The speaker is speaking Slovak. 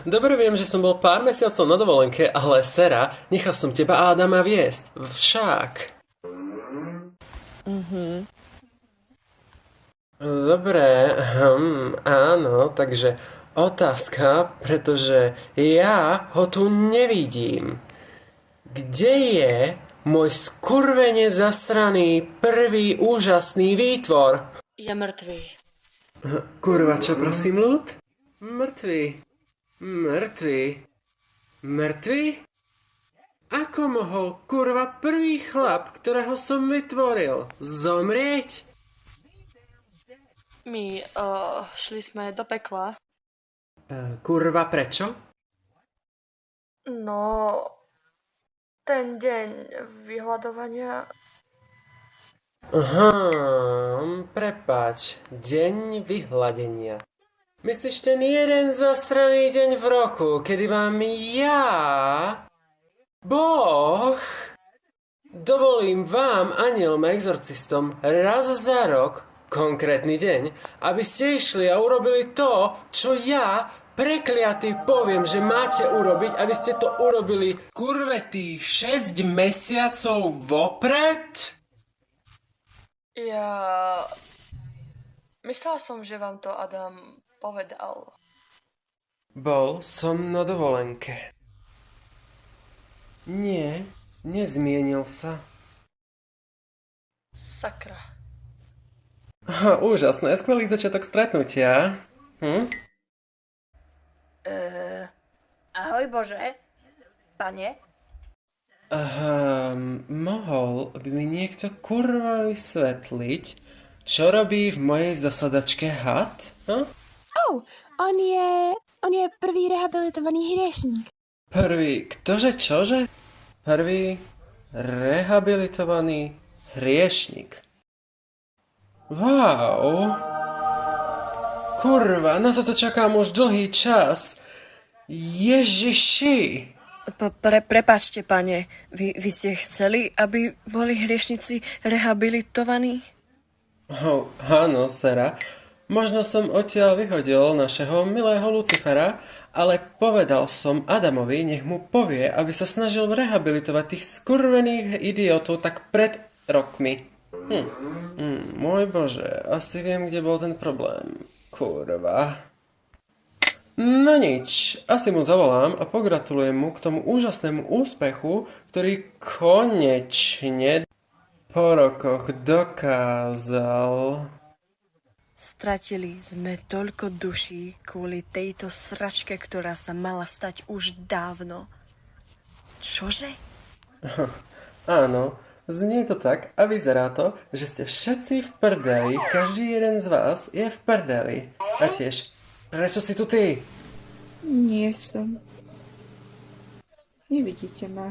Dobre, viem, že som bol pár mesiacov na dovolenke, ale Sera, nechal som teba a Adama viesť. Však. Dobre, áno, takže otázka, pretože ja ho tu nevidím. Kde je môj skurvene zasraný prvý úžasný výtvor? Je mŕtvý. Kurva, čo prosím, ľud? Mŕtvý. Mŕtvý. Mŕtvý? Ako mohol, kurva, prvý chlap, ktorého som vytvoril, zomrieť? My šli sme do pekla. Kurva, prečo? No, ten deň vyhľadovania. Aha, prepáč, deň vyhladenia. Myslíš ten jeden zasraný deň v roku, kedy vám ja, Boh, dovolím vám, anielom a exorcistom, raz za rok, konkrétny deň, aby ste išli a urobili to, čo ja, prekliatý, poviem, že máte urobiť, aby ste to urobili kurve tých 6 mesiacov vopred? Ja... Myslela som, že vám to Adam povedal. Bol som na dovolenke. Nie, nezmienil sa. Sakra. Úžasné, skvelý začiatok stretnutia. Ahoj Bože, pane. Mohol by mi niekto kurva vysvetliť, čo robí v mojej zasadačke had? On je prvý rehabilitovaný hriešník. Prvý, čože? Prvý rehabilitovaný hriešnik. Wow. Kurva, na toto čakám už dlhý čas. Ježiši. Prepáčte, pane, vy ste chceli, aby boli hriešnici rehabilitovaní? Áno, Sera. Možno som odtiaľ vyhodil našeho milého Lucifera, ale povedal som Adamovi, nech mu povie, aby sa snažil rehabilitovať tých skurvených idiotov tak pred rokmi. Môj Bože, asi viem, kde bol ten problém. Kurva. No nič, asi mu zavolám a pogratulujem mu k tomu úžasnému úspechu, ktorý konečne po rokoch dokázal. Stratili sme toľko duší kvôli tejto sračke, ktorá sa mala stať už dávno. Čože? Áno, znie to tak a vyzerá to, že ste všetci v prdeli, každý jeden z vás je v prdeli. A tiež, prečo si tu ty? Nie som. Nevidíte ma.